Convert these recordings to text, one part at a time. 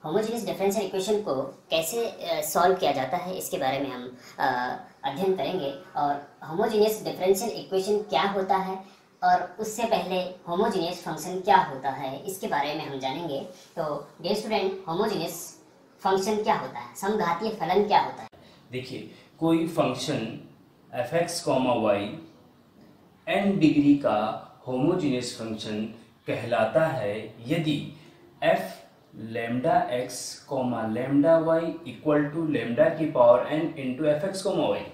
Homogeneous differential equation को कैसे solve किया जाता है इसके बारे में हम अध्ययन करेंगे। और होमोजेनियस डिफरेंशियल इक्वेशन क्या होता है और उससे पहले होमोजेनियस फंक्शन क्या होता है इसके बारे में हम जानेंगे। तो डियर स्टूडेंट, होमोजेनियस फंक्शन क्या होता है, समघातीय फलन क्या होता है। देखिए, कोई function F X comma Y N degree का होमोजेनियस फंक्शन कहलाता है यदि F lambda X comma lambda Y equal to lambda की power N into F X comma Y.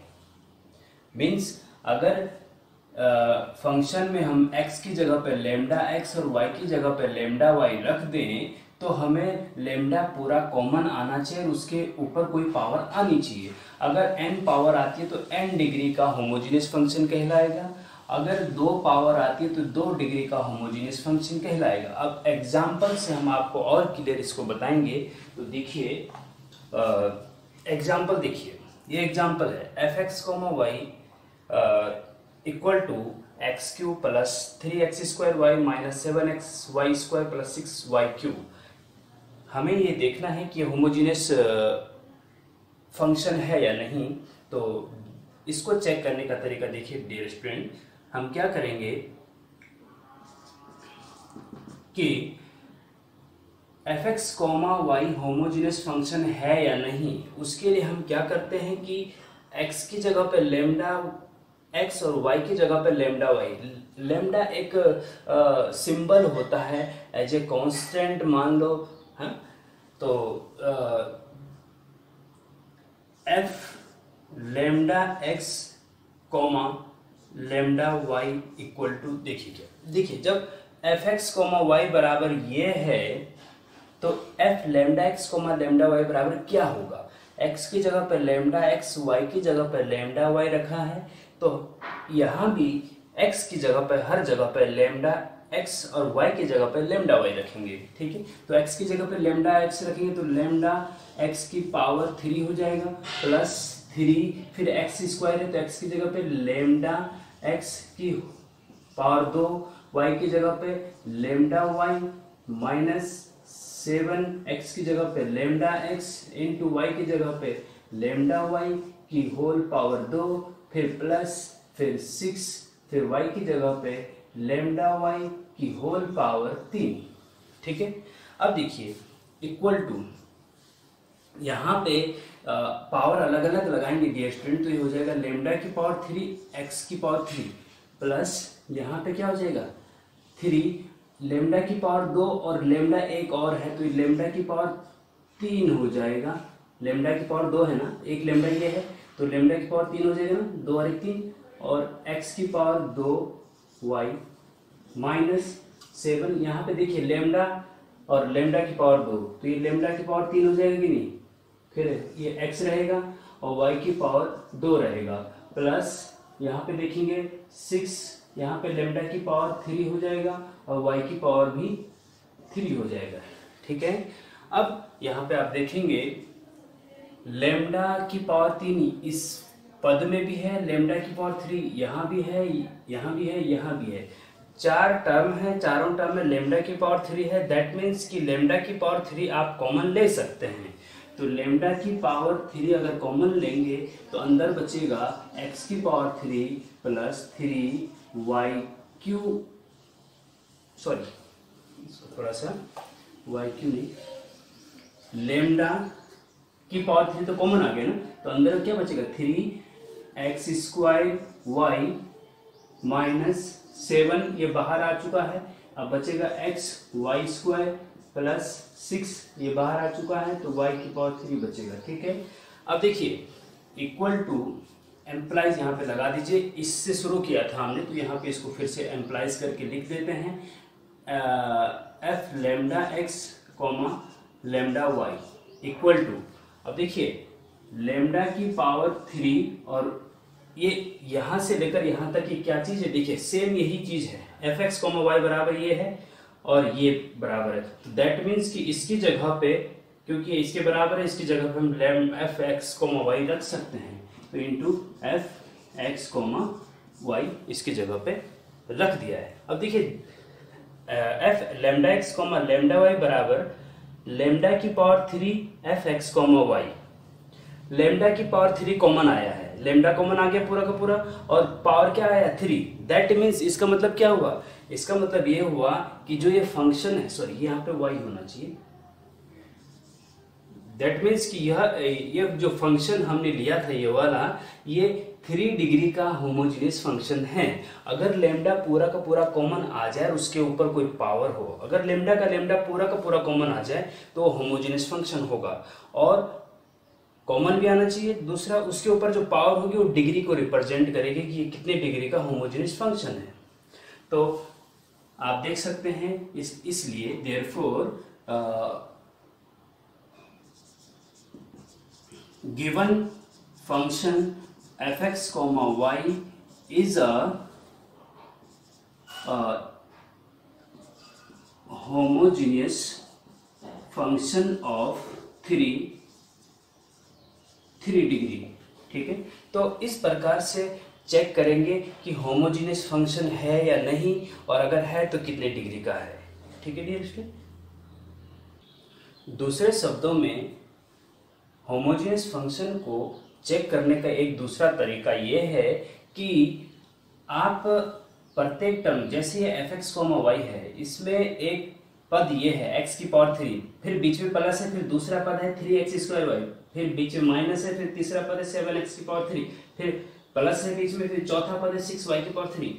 Means अगर फंक्शन में हम x की जगह पर लेमडा एक्स और y की जगह पर लेमडा वाई रख दें तो हमें लेमडा पूरा कॉमन आना चाहिए और उसके ऊपर कोई पावर आनी चाहिए। अगर n पावर आती है तो n डिग्री का होमोजेनियस फंक्शन कहलाएगा, अगर 2 पावर आती है तो 2 डिग्री का होमोजेनियस फंक्शन कहलाएगा। अब एग्जाम्पल से हम आपको और क्लियर इसको बताएंगे। तो देखिए, एग्जाम्पल देखिए, ये एग्जाम्पल है F X comma Y equal to X cube plus 3x square Y minus 7x Y square plus 6y cube. हमें ये देखना है कि होमोजेनियस फंक्शन है या नहीं। तो इसको चेक करने का तरीका देखिए डियर स्टूडेंट, हम क्या करेंगे कि F X comma Y homogeneous function है या नहीं, उसके लिए हम क्या करते हैं कि x की जगह पे लेमडा x और y की जगह पे लेमडा y। लेमडा एक सिंबल होता है एज ए कांस्टेंट मान लो, है। तो F lambda x comma lambda y equal to, देखिए क्या, देखिए जब एफ एक्स कॉमा वाई बराबर ये है तो F lambda X comma lambda Y बराबर क्या होगा। x की जगह पर लेमडा एक्स, y की जगह पर लेमडा y रखा है, तो यहाँ भी x की जगह पर हर जगह पर लेमडा x और y की जगह पर लेमडा y रखेंगे। ठीक है, तो x की जगह पर लेमडा x रखेंगे तो लेमडा x की पावर 3 हो जाएगा प्लस 3, फिर x स्क्वायर है तो x की जगह पर लेमडा x की पावर 2, y की जगह पे लेमडा y माइनस 7x की जगह पे लेमडा x इंटू वाई की जगह पे लेमडा y की होल पावर 2, फिर प्लस फिर 6, फिर y की जगह पे लेमडा y की होल पावर 3। ठीक है, अब देखिए इक्वल टू, यहाँ पे पावर अलग अलग लगाएंगे डियर स्टूडेंट, तो ये हो जाएगा लेमडा की पावर 3 x की पावर 3 प्लस यहाँ पे क्या हो जाएगा 3 लेमडा की पावर 2 और लेमडा एक और है तो लेमडा की पावर 3 हो जाएगा। लेमडा की पावर 2 है ना, एक लेमडा ये है तो लेमडा की पावर 3 हो जाएगा ना, 2 और 1 3, और x की पावर 2 y माइनस 7। यहाँ पे देखिए लेमडा और लेमडा की पावर 2 तो ये लेमडा की पावर 3 हो जाएगा कि नहीं, फिर ये x रहेगा और y की पावर 2 रहेगा प्लस यहाँ पे देखेंगे 6, यहाँ पे लेमडा की पावर 3 हो जाएगा और y की पावर भी 3 हो जाएगा। ठीक है, अब यहाँ पे आप देखेंगे लेमडा की पावर 3 इस पद में भी है, लेमडा की पावर 3 यहाँ भी है, यहाँ भी है, यहाँ भी है, 4 टर्म है, चारों टर्म में लेमडा की पावर 3 है। दैट मीन्स कि लेमडा की पावर 3 आप कॉमन ले सकते हैं। तो लेमडा की पावर 3 अगर कॉमन लेंगे तो अंदर बचेगा x की power 3 plus 3y Q, sorry इसको थोड़ा सा y क्यू नहीं, लेमडा की पावर 3 तो कॉमन आ गया ना, तो अंदर क्या बचेगा 3x स्क्वायर y माइनस 7, ये बाहर आ चुका है, अब बचेगा x y स्क्वायर प्लस 6, ये बाहर आ चुका है तो y की पावर 3 बचेगा। ठीक है, अब देखिए इक्वल टू एम्प्लाइज यहाँ पे लगा दीजिए, इससे शुरू किया था हमने तो यहाँ पे इसको फिर से एम्प्लाइज करके लिख देते हैं F lambda X comma lambda Y equal to, अब देखिए लेमडा की पावर 3 और ये यहाँ से लेकर यहाँ तक ये क्या चीज है, देखिए सेम यही चीज है, एफ एक्स कॉमा वाई बराबर ये है और ये बराबर है। तो दैट मीन्स कि इसकी जगह पे, क्योंकि इसके बराबर है, इसकी जगह पे हम लेम एफ एक्स कोमा वाई रख सकते हैं, तो into F X comma Y इसकी जगह पे रख दिया है। अब देखिए F lambda X comma lambda Y बराबर लेमडा की power 3 F X comma Y, lambda की पावर 3 कॉमन आया है, लेमडा कॉमन आ गया पूरा का पूरा, और पावर क्या आया 3। दैट मीन्स इसका मतलब क्या हुआ, इसका मतलब ये हुआ कि जो ये फंक्शन है, सॉरी यहाँ पे वाई होना चाहिए, दैट मीन्स कि यह जो फंक्शन हमने लिया था ये वाला, ये 3 डिग्री का होमोजेनियस फंक्शन है। अगर लेमडा पूरा का पूरा कॉमन आ जाए, उसके ऊपर कोई पावर हो, अगर लेमडा का लेमडा पूरा का पूरा कॉमन आ जाए तो होमोजेनियस फंक्शन होगा, और कॉमन भी आना चाहिए। दूसरा, उसके ऊपर जो पावर होगी वो डिग्री को रिप्रेजेंट करेगी कि ये कितने डिग्री का होमोजेनियस फंक्शन है। तो आप देख सकते हैं इसलिए therefore given function fx comma y is a homogeneous function of 3 degree. ठीक है, तो इस प्रकार से चेक करेंगे कि होमोजेनियस फंक्शन है या नहीं, और अगर है तो कितने डिग्री का है। ठीक है डियर स्टूडेंट, दूसरे शब्दों में होमोजेनियस फंक्शन को चेक करने का एक दूसरा तरीका ये है कि आप प्रत्येक टर्म, जैसे ये एफ एक्स कोमा वाई है, इसमें एक पद ये है x की पावर 3, फिर बीच में प्लस है, फिर दूसरा पद है 3x स्क्वायर वाई, फिर बीच में माइनस है, फिर तीसरा पद है 7x की पावर 3, फिर प्लस है बीच में, फिर चौथा पद है 6y की पावर 3।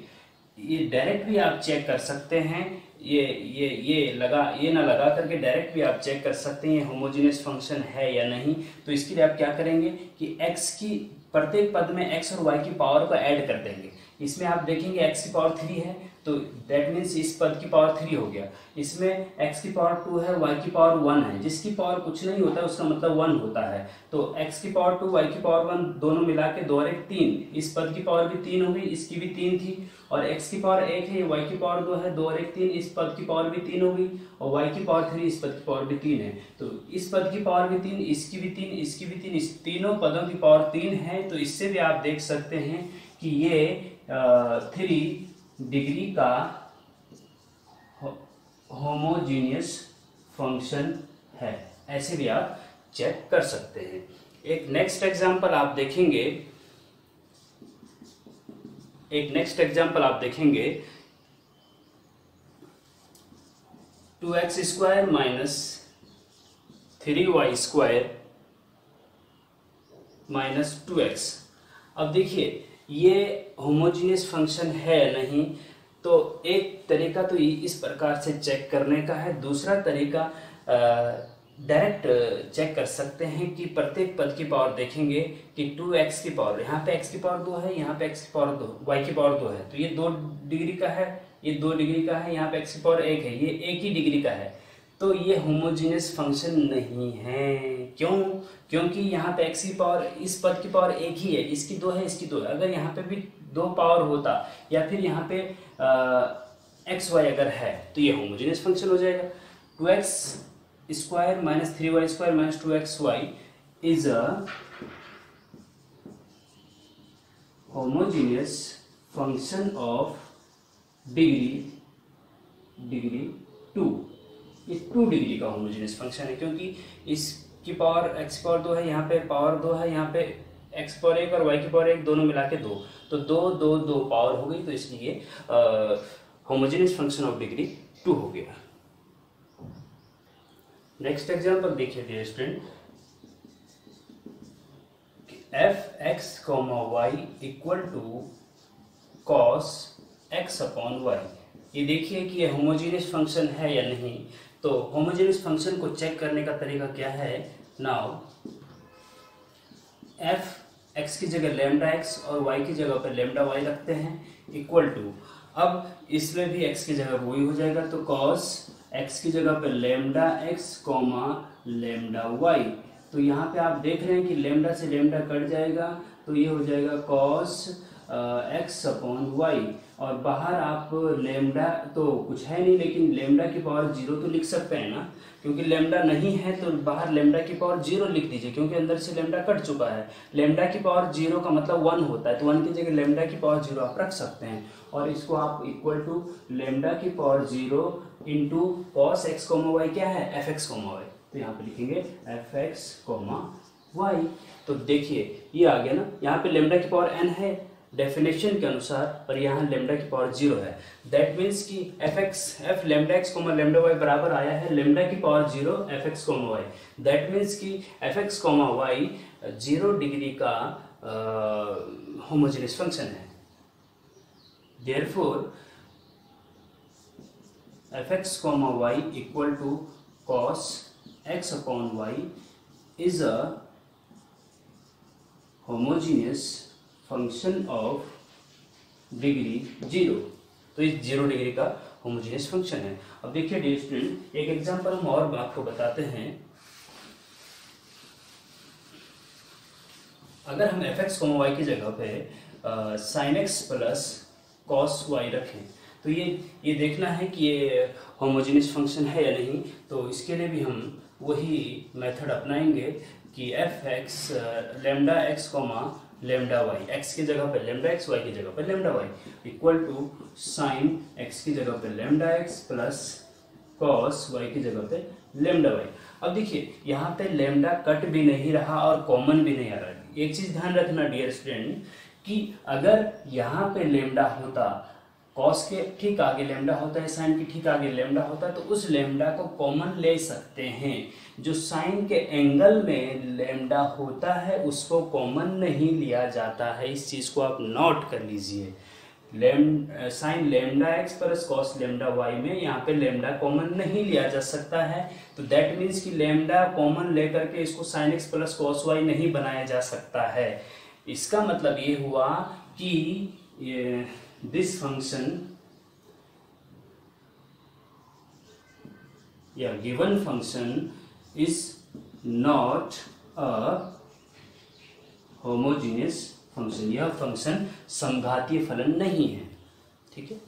ये डायरेक्ट भी आप चेक कर सकते हैं, ये ना लगा करके डायरेक्ट भी आप चेक कर सकते हैं होमोजेनियस फंक्शन है या नहीं। तो इसके लिए आप क्या करेंगे कि x की प्रत्येक पद में x और y की पावर को ऐड कर देंगे। इसमें आप देखेंगे x की पावर 3 है, तो दैट मीन्स इस पद की पावर 3 हो गया। इसमें x की पावर 2 है, y की पावर 1 है, जिसकी पावर कुछ नहीं होता उसका मतलब 1 होता है। तो x की पावर 2, y की पावर 1 दोनों मिला के 2 और 1 3, इस पद की पावर भी 3 हो गई, इसकी भी 3 थी, और x की पावर 1 है, y की पावर 2 है, 2 और 1 3, इस पद की पावर भी 3 हो गई, और y की पावर 3, इस पद की पावर भी 3 है। तो इस पद की पावर भी 3, इसकी भी 3, इसकी भी 3, इस तीनों पदों की पावर 3 है। तो इससे भी आप देख सकते हैं कि ये 3 डिग्री का होमोजेनियस फंक्शन है। ऐसे भी आप चेक कर सकते हैं। एक नेक्स्ट एग्जांपल आप देखेंगे, two X square minus 3y square minus 2x। अब देखिए ये होमोजेनियस फंक्शन है नहीं, तो एक तरीका तो इस प्रकार से चेक करने का है। दूसरा तरीका डायरेक्ट चेक कर सकते हैं कि प्रत्येक पद की पावर देखेंगे कि 2x की पावर, यहाँ पे x की पावर 2 है, यहाँ पे x की पावर 2, y की पावर 2 है, तो ये 2 डिग्री का है, ये 2 डिग्री का है, यहाँ पे x की पावर 1 है, ये 1 ही डिग्री का है। तो ये होमोजेनियस फंक्शन नहीं है। क्यों? क्योंकि यहाँ पे x की पावर, इस पद की पावर 1 ही है, इसकी 2 है, इसकी 2 है। अगर यहाँ पे भी 2 पावर होता, या फिर यहाँ पे एक्स वाई अगर है, तो ये होमोजेनियस फंक्शन हो जाएगा। 2x square minus 3y square minus 2xy is a homogeneous function of degree 2। ये 2 डिग्री का होमोजेनियस फंक्शन है, क्योंकि इसकी पावर x पावर 2 है, यहाँ पे पावर 2 है, यहाँ पे x पावर 1 और y की पावर 1 दोनों मिला के 2, तो 2 पावर हो गई, तो इसलिए होमोजेनियस फंक्शन ऑफ डिग्री 2 हो गया। नेक्स्ट एग्जांपल देखिए dear student, F X comma Y equal to cos X upon Y. ये देखिए कि ये होमोजेनियस फंक्शन है या नहीं। तो होमोजेनियस फंक्शन को चेक करने का तरीका क्या है? नाउ एफ एक्स की जगह लेमडा एक्स और वाई की जगह पर लेमडा वाई रखते हैं, इक्वल टू, अब इसमें भी x की जगह वही हो जाएगा, तो cos x की जगह पे lambda X comma lambda Y. तो यहाँ पे आप देख रहे हैं कि लेमडा से लेमडा कट जाएगा, तो ये हो जाएगा cos x अपॉन वाई, और बाहर आप लेमडा तो कुछ है नहीं, लेकिन लेमडा की पावर 0 तो लिख सकते हैं ना, क्योंकि लेमडा नहीं है तो बाहर लेमडा की पावर 0 लिख दीजिए, क्योंकि अंदर से लेमडा कट चुका है। लेमडा की पावर 0 का मतलब 1 होता है, तो 1 की जगह लेमडा की पावर 0 आप रख सकते हैं, और इसको आप इक्वल टू लेमडा की power 0 into cos X comma Y क्या है? F X comma Y. तो यहाँ पे लिखेंगे fx, y। तो देखिए ये आ गया ना, यहाँ पे लेमडा की पावर n है डेफिनेशन के अनुसार, और यहाँ लेमडा की पावर 0 है। दैट मीन्स कि f lambda x, lambda y बराबर आया है लेमडा की power 0 fx, y। That means कि fx, y 0 डिग्री का होमोजेनियस फंक्शन है। Therefore fx, y equal to cos x upon y is a homogeneous function of degree 0। तो इस 0 degree का होमोजेनियस फंक्शन है। अब देखिए डियर स्टूडेंट, एक एग्जांपल हम और आपको बताते हैं। अगर हम fx, y की जगह पे sin x plus cos y रखें, तो ये देखना है कि ये होमोजेनियस फंक्शन है या नहीं। तो इसके लिए भी हम वही मेथड अपनाएंगे कि fx lambda x, lambda y, x की जगह पे लेमडा x, y की जगह पे lambda y equal to sine x की जगह पे lambda x plus cos y की जगह पे लेमडा y। अब देखिए यहाँ पे लेमडा कट भी नहीं रहा और कॉमन भी नहीं आ रहा। एक चीज ध्यान रखना डियर स्टूडेंट कि अगर यहाँ पे लेमडा होता, कॉस के ठीक आगे लेमडा होता है, साइन के ठीक आगे लेमडा होता है, तो उस लेमडा को कॉमन ले सकते हैं। जो साइन के एंगल में लेमडा होता है उसको कॉमन नहीं लिया जाता है। इस चीज को आप नोट कर लीजिए। Sine lambda X plus cos lambda Y में यहाँ पे लेमडा कॉमन नहीं लिया जा सकता है। तो दैट मीन्स कि लेमडा कॉमन लेकर के इसको sine X plus cos Y नहीं बनाया जा सकता है। इसका मतलब ये हुआ कि this function या given function is not a homogeneous function। यह फंक्शन समघातीय फलन नहीं है। ठीक है,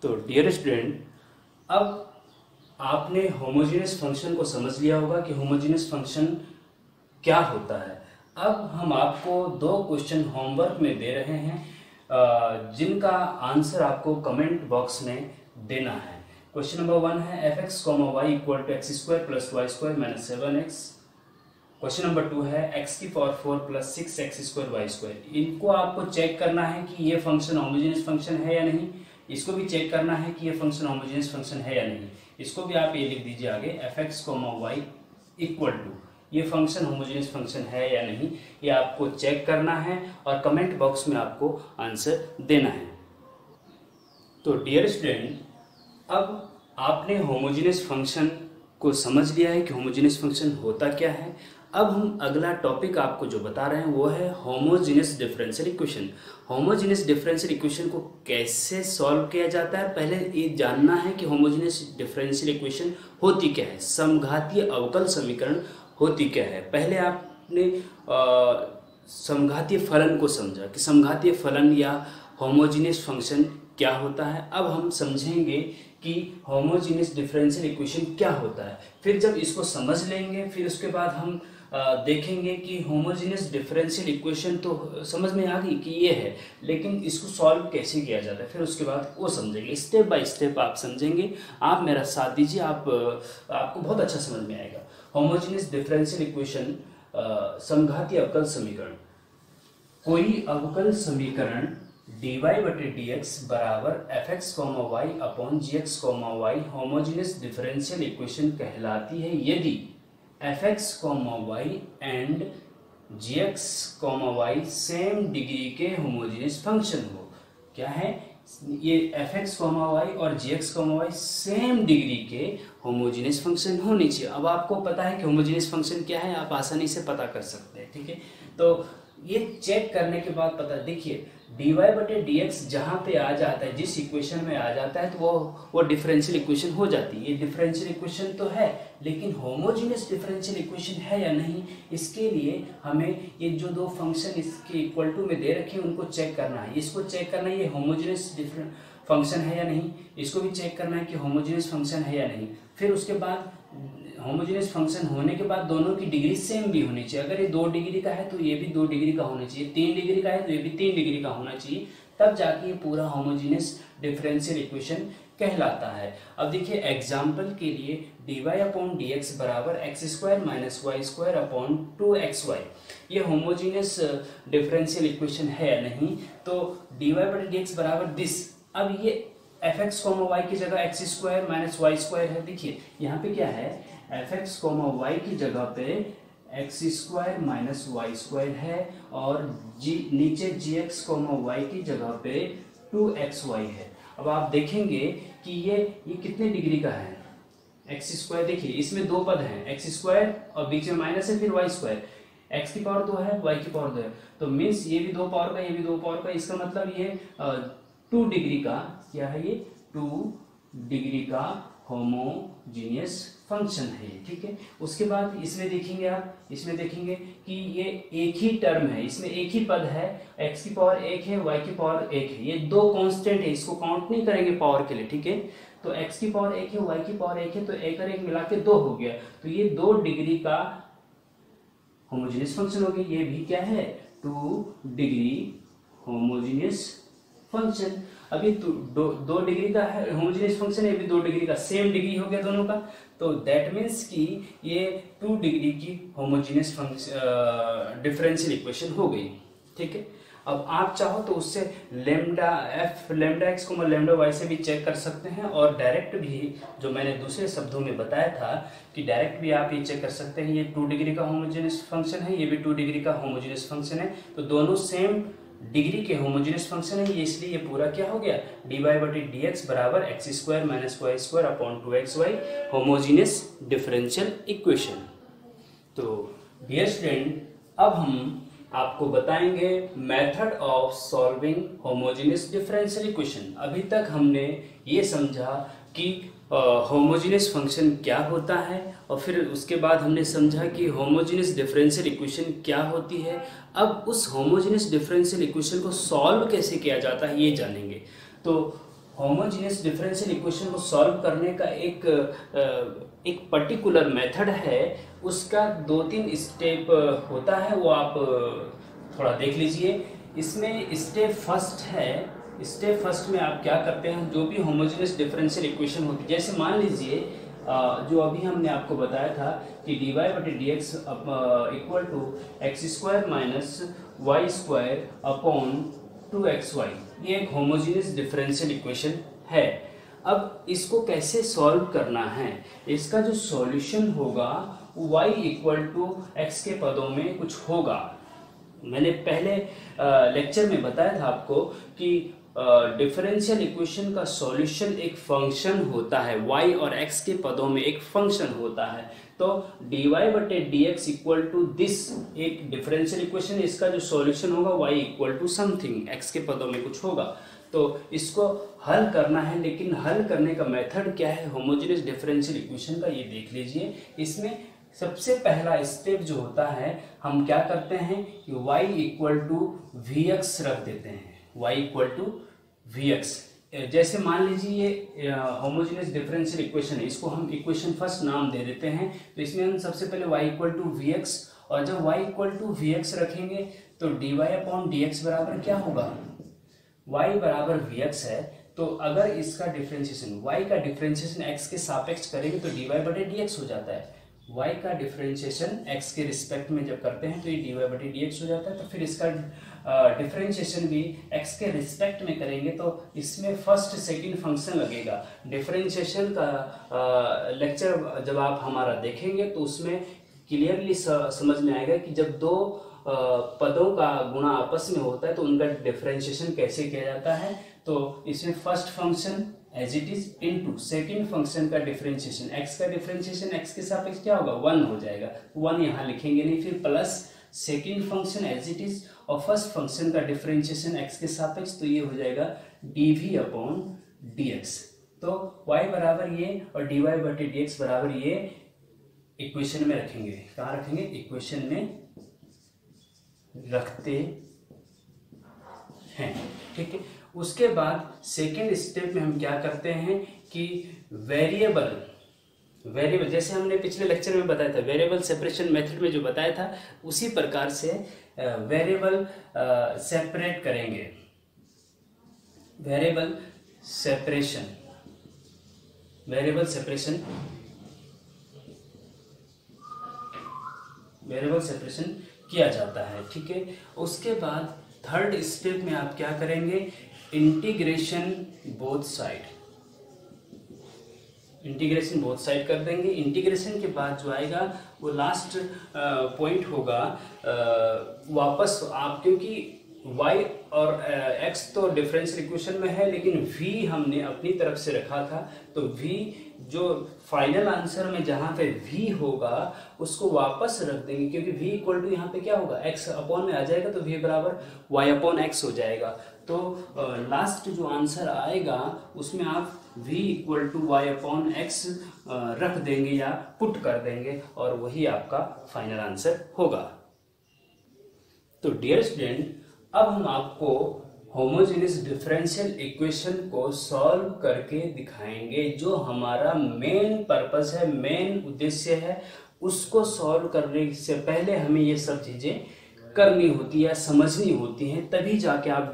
तो डियर स्टूडेंट, अब आपने होमोजेनियस फंक्शन को समझ लिया होगा कि होमोजेनियस फंक्शन क्या होता है। अब हम आपको 2 क्वेश्चन होमवर्क में दे रहे हैं जिनका आंसर आपको कमेंट बॉक्स में देना है। क्वेश्चन नंबर 1 है fx, y equal to X square plus Y square minus 7x। Question number 2 है x की power 4 plus 6x square Y square. इनको आपको चेक करना है कि ये फंक्शन होमोजेनियस फंक्शन है या नहीं। इसको भी चेक करना है कि ये फंक्शन होमोजेनियस फंक्शन है या नहीं। इसको भी आप ये लिख दीजिए आगे, fx, y इक्वल टू, ये फंक्शन होमोजेनियस फंक्शन है या नहीं, ये आपको चेक करना है और कमेंट बॉक्स में आपको आंसर देना है। तो डियर स्टूडेंट, अब आपने होमोजेनियस फंक्शन को समझ लिया है कि होमोजेनियस फंक्शन होता क्या है। अब हम अगला टॉपिक आपको जो बता रहे हैं वो है homogeneous differential equation. Homogeneous differential equation को कैसे सॉल्व किया जाता है, पहले ये जानना है कि होमोजेनियस डिफरेंशियल इक्वेशन होती क्या है, समघातीय अवकल समीकरण होती क्या है। पहले आपने समघातीय फलन को समझा कि समघातीय फलन या होमोजेनियस फंक्शन क्या होता है। अब हम समझेंगे कि होमोजेनियस डिफरेंशियल इक्वेशन क्या होता है। फिर जब इसको समझ लेंगे फिर उसके बाद हम देखेंगे कि होमोजेनियस डिफरेंशियल इक्वेशन तो समझ में आ गई कि ये है, लेकिन इसको सॉल्व कैसे किया जाता है फिर उसके बाद वो समझेंगे। स्टेप बाय स्टेप आप समझेंगे। आप मेरा साथ दीजिए, आपको बहुत अच्छा समझ में आएगा। होमोजेनियस डिफरेंशियल इक्वेशन, समघातीय अवकल समीकरण। कोई अवकल समीकरण dy बटे dx बराबर fx, y upon gx, y homogeneous differential equation कहलाती है यदि fx, y and gx, y same degree के होमोजेनियस फंक्शन हो। क्या है ये fx, y और gx, y सेम डिग्री के होमोजेनियस फंक्शन होने चाहिए। अब आपको पता है कि होमोजेनियस फंक्शन क्या है, आप आसानी से पता कर सकते हैं। ठीक है, तो ये चेक करने के बाद पता, देखिए dy बटे dx जहाँ पे आ जाता है, जिस इक्वेशन में आ जाता है, तो वो डिफरेंशियल इक्वेशन हो जाती है। ये डिफरेंशियल इक्वेशन तो है, लेकिन होमोजेनियस डिफरेंशियल इक्वेशन है या नहीं, इसके लिए हमें ये जो 2 फंक्शन इसके इक्वल टू में दे रखे हैं उनको चेक करना है। इसको चेक करना है ये होमोजेनियस फंक्शन है या नहीं, इसको भी चेक करना है कि होमोजेनियस फंक्शन है या नहीं। फिर उसके बाद होमोजेनियस फंक्शन होने के बाद दोनों की डिग्री सेम भी होनी चाहिए। अगर ये 2 डिग्री का है तो ये भी 2 डिग्री का होना चाहिए, 3 डिग्री का है तो ये भी 3 डिग्री का होना चाहिए, तब जाके ये पूरा होमोजेनियस डिफरेंशियल इक्वेशन कहलाता है। अब देखिए एग्जाम्पल के लिए dy/dx बराबर x² -y² 2xy, ये होमोजेनियस डिफरेंशियल इक्वेशन है या नहीं, तो dy/dx बराबर दिस। अब ये fx, y की जगह x² -y² है। देखिए यहाँ पे क्या है, fx, y की जगह पे x² -y² है और नीचे gx, y की जगह पे 2xy है। अब आप देखेंगे कि ये कितने डिग्री का है, x²। देखिए इसमें दो पद हैं, x² और बीच में माइनस है, फिर y²। x की पावर 2 है, y की पावर 2 है, तो मीन्स ये भी 2 पावर का, ये भी 2 पावर का। इसका मतलब ये 2 डिग्री का क्या है, ये 2 डिग्री का होमोजीनियस फंक्शन है, ठीक है। उसके बाद इसमें देखेंगे आप, इसमें देखेंगे कि ये एक ही टर्म है, इसमें एक ही पद है, x की पावर 1 है, y की पावर 1 है। ये दो कांस्टेंट है, इसको काउंट नहीं करेंगे पावर के लिए, ठीक है। तो x की पावर 1 है, y की पावर 1 है, तो 1 और 1 मिला के 2 हो गया। तो ये 2 डिग्री का होमोजीनियस फंक्शन हो गया। ये भी क्या है, 2 डिग्री होमोजीनियस फंक्शन। अभी 2 डिग्री का है होमोजेनियस फंक्शन है, अभी 2 डिग्री का, सेम डिग्री हो गया दोनों का। तो दैट मीन्स कि ये 2 डिग्री की होमोजेनियस फंक्शन डिफरेंशियल इक्वेशन हो गई, ठीक है। अब आप चाहो तो उससे लेमडा x, लेमडा y से भी चेक कर सकते हैं, और डायरेक्ट भी, जो मैंने दूसरे शब्दों में बताया था कि डायरेक्ट भी आप ये चेक कर सकते हैं, ये 2 डिग्री का होमोजेनियस फंक्शन है, ये भी 2 डिग्री का होमोजेनियस फंक्शन है, तो दोनों सेम डिग्री के होमोजेनियस फंक्शन है ये, इसलिए ये पूरा क्या हो गया, dy/dx बराबर x² -y² 2xy homogeneous differential equation. तो डियर स्टूडेंट, अब हम आपको बताएंगे method of solving homogeneous differential equation. अभी तक हमने ये समझा कि होमोजेनियस फंक्शन क्या होता है, और फिर उसके बाद हमने समझा कि होमोजेनियस डिफरेंशियल इक्वेशन क्या होती है। अब उस होमोजेनियस डिफरेंशियल इक्वेशन को सॉल्व कैसे किया जाता है ये जानेंगे। तो होमोजेनियस डिफरेंशियल इक्वेशन को सॉल्व करने का एक पर्टिकुलर मेथड है, उसका 2-3 स्टेप होता है, वो आप थोड़ा देख लीजिए। इसमें स्टेप फर्स्ट में आप क्या करते हैं, जो भी होमोजेनियस डिफरेंशियल इक्वेशन होती है, जैसे मान लीजिए जो अभी हमने आपको बताया था कि dy/dx equal to x² -y² 2xy, ये एक होमोजेनियस डिफरेंशियल इक्वेशन है। अब इसको कैसे सॉल्व करना है, इसका जो सॉल्यूशन होगा y इक्वल टू x के पदों में कुछ होगा। मैंने पहले लेक्चर में बताया था आपको कि डिफरेंशियल इक्वेशन का सॉल्यूशन एक फंक्शन होता है, y और x के पदों में एक फंक्शन होता है। तो dy/dx इक्वल टू दिस एक डिफरेंशियल इक्वेशन है, इसका जो सॉल्यूशन होगा y equal to something, x के पदों में कुछ होगा। तो इसको हल करना है, लेकिन हल करने का मेथड क्या है होमोजेनियस डिफरेंशियल इक्वेशन का, ये देख लीजिए। इसमें सबसे पहला स्टेप जो होता है, हम क्या करते हैं कि y इक्वल टू vx रख देते हैं, y इक्वल टू vx। जैसे मान लीजिए ये होमोजेनियस डिफरेंशियल इक्वेशन है, इसको हम इक्वेशन फर्स्ट नाम दे देते हैं। तो इसमें हम सबसे पहले y इक्वल टू vx, और जब y इक्वल टू vx रखेंगे तो dy/dx बराबर क्या होगा, y बराबर vx है। तो अगर इसका डिफरेंशिएशन, y का डिफरेंशिएशन x के सापेक्ष करेंगे तो dy/dx हो जाता है। y का डिफरेंशिएशन x के रिस्पेक्ट में जब करते हैं तो ये dy/dx हो जाता है। तो फिर इसका डिफरेंशिएशन भी x के रिस्पेक्ट में करेंगे तो इसमें फर्स्ट सेकंड फंक्शन लगेगा। डिफरेंशिएशन का लेक्चर जब आप हमारा देखेंगे तो उसमें क्लियरली समझ में आएगा कि जब दो पदों का गुणा आपस में होता है तो उनका डिफरेंशिएशन कैसे किया जाता है। तो इसमें first function as it is into second function का डिफरेंशिएशन, x का डिफरेंशिएशन x के सापेक्ष क्या होगा, 1 हो जाएगा। 1 यहाँ लिखेंगे नहीं, फिर plus second function as it is और फर्स्ट फंक्शन का डिफरेंशिएशन x के सापेक्ष, तो ये हो जाएगा dv/dx। तो y बराबर ये और dy/dx बराबर ये इक्वेशन में रखेंगे। कहाँ रखेंगे, इक्वेशन में रखते हैं, ठीक है। उसके बाद सेकेंड स्टेप में हम क्या करते हैं कि वेरिएबल जैसे हमने पिछले लेक्चर में बताया था, वेरिएबल सेपरेशन मेथड में जो बताया था उसी प्रकार से वेरिएबल सेपरेट करेंगे। वेरिएबल सेपरेशन वेरिएबल सेपरेशन किया जाता है। ठीक है, उसके बाद थर्ड स्टेप में आप क्या करेंगे, इंटीग्रेशन बोथ साइड कर देंगे। इंटीग्रेशन के बाद जो आएगा वो लास्ट पॉइंट होगा, वापस आप, क्योंकि y और x तो डिफरेंशियल इक्वेशन में है, लेकिन v हमने अपनी तरफ से रखा था, तो v जो फाइनल आंसर में जहां पे v होगा उसको वापस रख देंगे, क्योंकि v इक्वल टू यहाँ पे क्या होगा, x अपॉन में आ जाएगा, तो v बराबर y अपॉन x हो जाएगा। तो लास्ट जो आंसर आएगा उसमें आप v equal to y upon x रख देंगे या पुट कर देंगे, और वही आपका फाइनल आंसर होगा। तो डियर स्टूडेंट, अब हम आपको होमोजेनियस डिफरेंशियल इक्वेशन को सॉल्व करके दिखाएंगे। जो हमारा मेन पर्पस है, मेन उद्देश्य है, उसको सॉल्व करने से पहले हमें ये सब चीजें करनी होती है, समझनी होती हैं, तभी जाके आप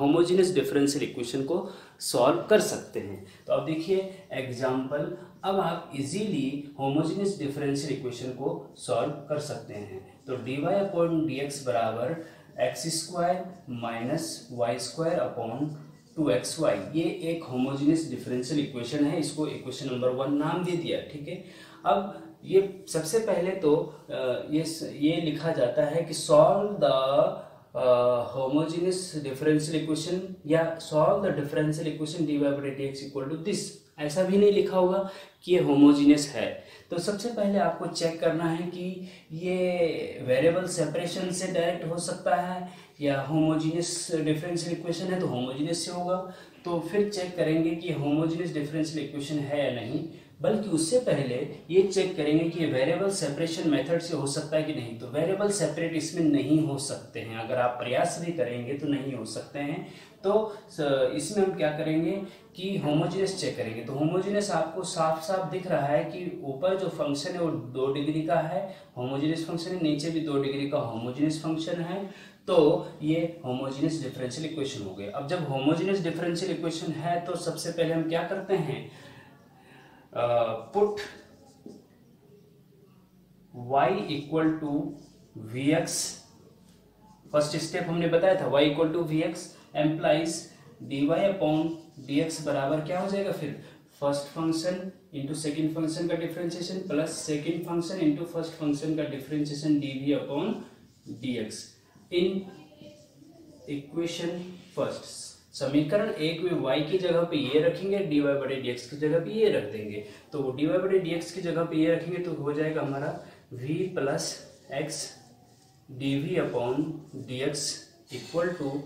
होमोजेनियस डिफरेंशियल इक्वेशन को सॉल्व कर सकते हैं। तो अब देखिए एग्जांपल, अब आप इजीली होमोजेनियस डिफरेंशियल इक्वेशन को सॉल्व कर सकते हैं। तो dy अपॉन dx बराबर X square minus Y square upon 2xy, ये एक होमोजेनियस डिफरेंशियल इक्वेशन है। इसको इक्वेशन नंबर 1 नाम दे दिया। ठीक है, अब ये सबसे पहले तो ये लिखा जाता है कि solve the homogeneous differential equation या solve the differential equation dy by dx equal to this. ऐसा भी नहीं लिखा होगा कि ये होमोजेनियस है। तो सबसे पहले आपको चेक करना है कि ये वेरिएबल सेपरेशन से डायरेक्ट हो सकता है या होमोजेनियस डिफरेंशियल इक्वेशन है तो होमोजेनियस से होगा। तो फिर चेक करेंगे कि होमोजेनियस डिफरेंशियल इक्वेशन है या नहीं, बल्कि उससे पहले ये चेक करेंगे कि ये वेरिएबल सेपरेशन मेथड से हो सकता है कि नहीं। तो वेरिएबल सेपरेट इसमें नहीं हो सकते हैं, अगर आप प्रयास भी करेंगे तो नहीं हो सकते हैं। तो इसमें हम क्या करेंगे कि होमोजेनियस चेक करेंगे। तो होमोजेनियस आपको साफ साफ दिख रहा है कि ऊपर जो फंक्शन है वो 2 डिग्री का है, होमोजेनियस फंक्शन है, नीचे भी 2 डिग्री का होमोजेनियस फंक्शन है। तो ये होमोजेनियस डिफरेंशियल इक्वेशन हो गए। अब जब होमोजेनियस डिफरेंशियल इक्वेशन है तो सबसे पहले हम क्या करते हैं, put y equal to vx, first step हमने बताया था y equal to vx implies dy upon dx बराबर क्या हो जाएगा, फिर first function into second function का differentiation plus second function into first function का डिफरेंशिएशन dv अपॉन dx। इन इक्वेशन फर्स्ट समीकरण 1 में y की जगह पे ये रखेंगे, dy बटे dx की जगह पे ये रख देंगे। तो dy बटे dx की जगह पे ये रखेंगे तो हो जाएगा हमारा v plus X dv upon dx equal to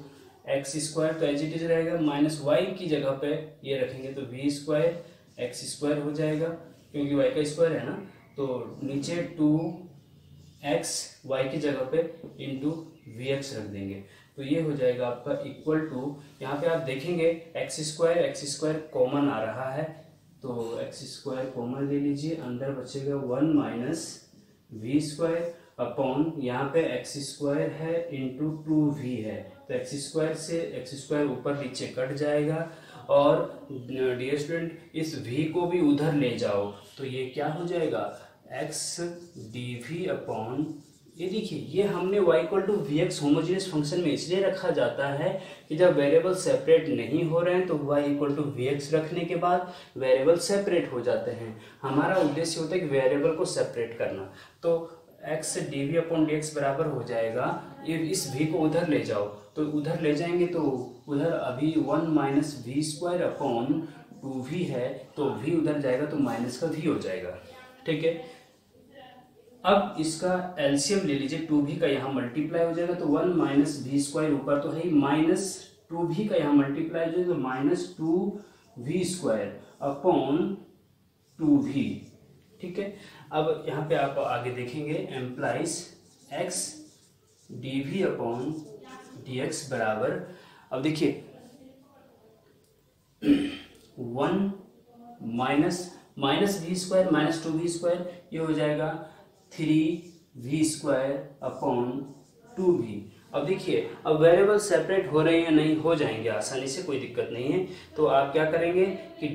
X square, तो एज इट इज रहेगा, माइनस वाई की जगह पे ये रखेंगे तो वी स्क्वायर एक्स स्क्वायर हो जाएगा, क्योंकि y का स्क्वायर है ना। तो नीचे 2x y की जगह पे इंटू vx रख देंगे, तो ये हो जाएगा आपका इक्वल टू, यहाँ पे आप देखेंगे एक्स स्क्वायर कॉमन आ रहा है, तो एक्स स्क्वायर कॉमन ले लीजिए, अंदर बचेगा 1 माइनस वी स्क्वायर अपॉन यहाँ पे एक्स स्क्वायर है इंटू 2v है, तो एक्स स्क्वायर से एक्स स्क्वायर ऊपर नीचे कट जाएगा। और डियर स्टूडेंट इस v को भी उधर ले जाओ तो ये क्या हो जाएगा, x dv अपॉन, ये देखिए ये हमने y equal to V X homogeneous function में इसलिए रखा जाता है कि जब वेरिएबल सेपरेट नहीं हो रहे हैं तो y equal to V X रखने के बाद वेरिएबल सेपरेट हो जाते हैं। हमारा उद्देश्य होता है कि वेरिएबल को सेपरेट करना। तो x dv अपॉन dx बराबर हो जाएगा, ये इस v को उधर ले जाओ, तो उधर ले जाएंगे तो उधर अभी 1 minus V square upon 2v है, तो v उधर जाएगा तो माइनस का v हो जाएगा। ठीक है, अब इसका एलसीएम ले लीजिए, 2v का यहाँ मल्टीप्लाई हो जाएगा तो 1 माइनस वी स्क्वायर ऊपर तो है, माइनस 2v का यहाँ मल्टीप्लाई हो जाएगा तो minus 2v square upon 2v। ठीक है, अब यहाँ पे आप आगे देखेंगे implies x dv upon dx बराबर, अब देखिए 1 minus V square minus 2v square, ये हो जाएगा 3v स्क्वायर अपॉन 2v। अब देखिए, अब वेरिएबल सेपरेट हो रहे हैं या नहीं, हो जाएंगे आसानी से, कोई दिक्कत नहीं है। तो आप क्या करेंगे कि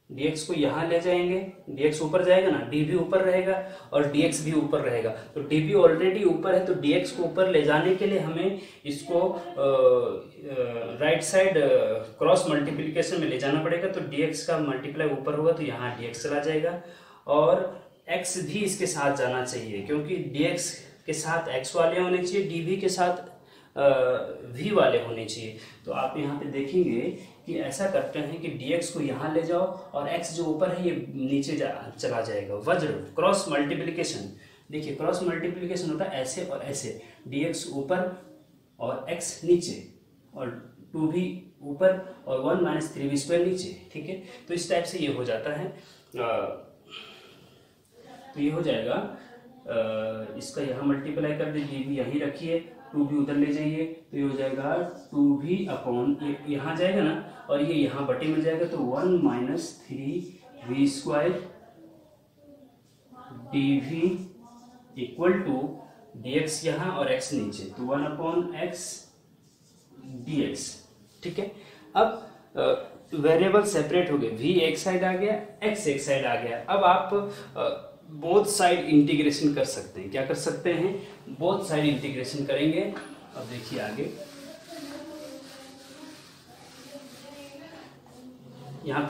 dx को यहाँ ले जाएंगे, dx ऊपर जाएगा ना, dv ऊपर रहेगा और dx भी ऊपर रहेगा। तो dv ऑलरेडी ऊपर है, तो dx को ऊपर ले जाने के लिए हमें इसको राइट साइड क्रॉस मल्टीप्लिकेशन में ले जाना पड़ेगा। तो dx का मल्टीप्लाई ऊपर होगा तो यहाँ dx चला जाएगा, और x भी इसके साथ जाना चाहिए, क्योंकि dx के साथ x वाले होने चाहिए, dv के साथ v वाले होने चाहिए। तो आप यहाँ पे देखेंगे कि ऐसा करते हैं कि dx को यहाँ ले जाओ और x जो ऊपर है ये नीचे चला जाएगा। वज्र क्रॉस मल्टीप्लिकेशन, देखिए क्रॉस मल्टीप्लिकेशन होता है ऐसे और ऐसे, dx ऊपर और x नीचे और 2v ऊपर और 1 माइनस 3v² नीचे, ठीक है। तो इस टाइप से ये हो जाता है। तो ये हो जाएगा, इसका यहाँ मल्टीप्लाई कर दीजिए, dv यहीं रखिए, 2v उधर ले जाइए, तो ये हो जाएगा 2v अपॉन, यहाँ जाएगा ना और ये यहाँ बटे में जाएगा, तो 1 minus 3v² dv equal to dx यहाँ और x नीचे, तो 1 अपॉन x dx, ठीक है। अब वेरिएबल सेपरेट हो गए, v एक साइड आ गया, x एक साइड आ गया। अब आप बोथ साइड इंटीग्रेशन कर सकते हैं। क्या कर सकते हैं? बोथ साइड इंटीग्रेशन करेंगे। अब देखिए आगे, यहाँ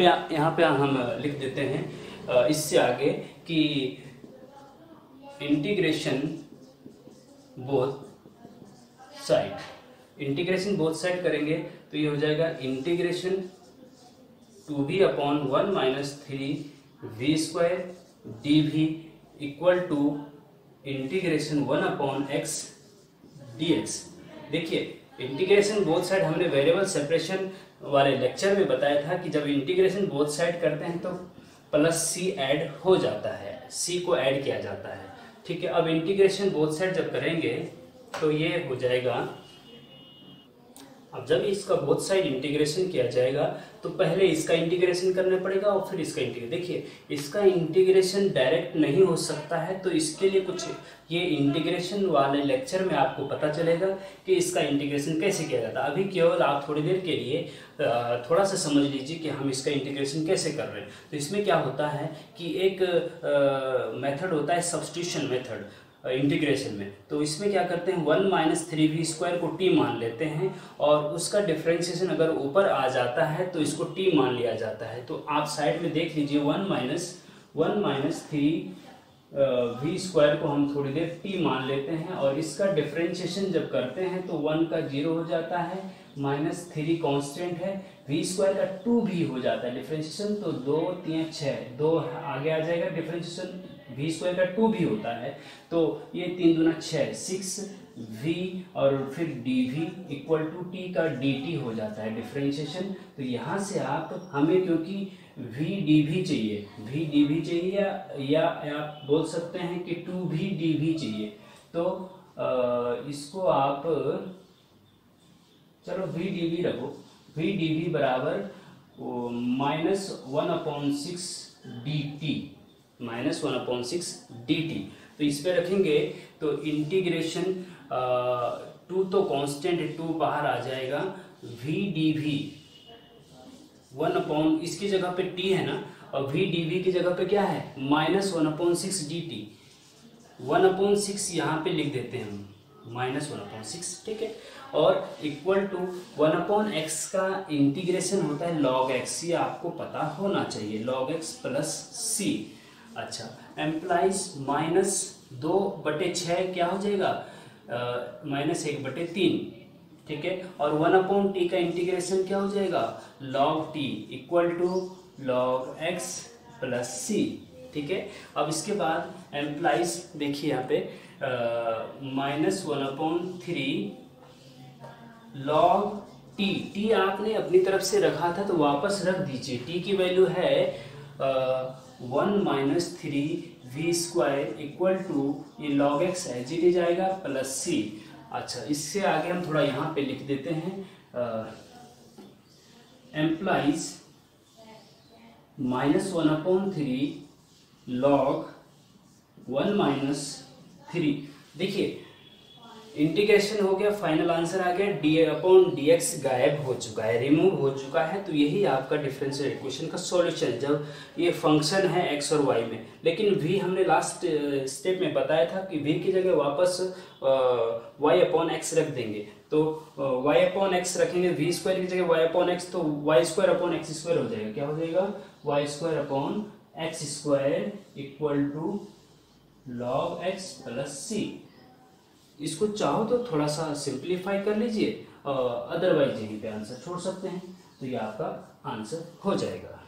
पे हम लिख देते हैं इससे आगे कि इंटीग्रेशन बोथ साइड करेंगे, तो ये हो जाएगा integration 2v upon 1 minus 3v² dv equal to integration 1 upon x dx। देखिए इंटीग्रेशन बोथ साइड हमने वेरिएबल सेपरेशन वाले लेक्चर में बताया था कि जब इंटीग्रेशन बोथ साइड करते हैं तो प्लस c ऐड हो जाता है, c को ऐड किया जाता है, ठीक है। अब इंटीग्रेशन बोथ साइड जब करेंगे तो ये हो जाएगा, अब जब इसका बोथ साइड इंटीग्रेशन किया जाएगा तो पहले इसका इंटीग्रेशन करना पड़ेगा और फिर इसका इंटीग्रेशन। देखिए इसका इंटीग्रेशन डायरेक्ट नहीं हो सकता है, तो इसके लिए कुछ ये इंटीग्रेशन वाले लेक्चर में आपको पता चलेगा कि इसका इंटीग्रेशन कैसे किया जाता है। अभी केवल आप थोड़ी देर के लिए थोड़ा सा समझ लीजिए कि हम इसका इंटीग्रेशन कैसे कर रहे हैं। तो इसमें क्या होता है कि एक मेथड होता है सब्स्टिट्यूशन मेथड इंटीग्रेशन में। तो इसमें क्या करते हैं, 1 माइनस 3v² को t मान लेते हैं और उसका डिफरेंशिएशन अगर ऊपर आ जाता है तो इसको t मान लिया जाता है। तो आप साइड में देख लीजिए 1 माइनस 3v² को हम थोड़ी देर t मान लेते हैं और इसका डिफरेंशिएशन जब करते हैं तो 1 का 0 हो जाता है, माइनस 3 कांस्टेंट है, v² का 2v हो जाता है डिफरेंशिएशन, तो 2 3 6 2 आगे आ जाएगा डिफरेंशिएशन, v² का 2v होता है, तो ये 3 दूना 6 6v और फिर dv इक्वल टू t का dt हो जाता है डिफरेंशिएशन। तो यहाँ से आप हमें क्योंकि v dv चाहिए या आप बोल सकते हैं कि 2v dv चाहिए, तो इसको आप चलो v dv रखो, v dv बराबर -1/6 dt, -1/6 dt। तो इस पे रखेंगे तो इंटीग्रेशन 2 तो कांस्टेंट है, 2 बाहर आ जाएगा, v dv 1 इसकी जगह पे t है ना, और v dv की जगह पे क्या है, -1/6 dt, 1/6 यहाँ पे लिख देते हैं हम, -1/6, ठीक है। और इक्वल टू 1/x का इंटीग्रेशन होता है log x, ये आपको पता होना चाहिए, log x प्लस c। अच्छा, एम्प्लाइज -2/6 क्या हो जाएगा, -1/3, ठीक है। और 1/t का इंटीग्रेशन क्या हो जाएगा, log t equal to log x plus c, ठीक है। अब इसके बाद एम्प्लाइज देखिए यहाँ पे -1/3 log t आपने अपनी तरफ से रखा था तो वापस रख दीजिए, t की वैल्यू है 1 माइनस 3v² इक्वल टू ये log x as it is आएगा प्लस c। अच्छा, इससे आगे हम थोड़ा यहाँ पे लिख देते हैं एम्प्लाइज -1/3 log 1 माइनस 3। देखिए इंटीग्रेशन हो गया, फाइनल आंसर आ गया, d/dx गायब हो चुका है, रिमूव हो चुका है। तो यही आपका डिफरेंशियल इक्वेशन का सॉल्यूशन, जब ये फंक्शन है x और y में। लेकिन v हमने लास्ट स्टेप में बताया था कि v की जगह वापस y/x रख देंगे। तो y/x रखेंगे, v² की जगह y/x, तो y²/x² हो जाएगा। क्या हो जाएगा? y²/x² equal to log x plus c। इसको चाहो तो थोड़ा सा सिंप्लीफाई कर लीजिए, अदरवाइज यहीं पे आंसर छोड़ सकते हैं। तो ये आपका आंसर हो जाएगा।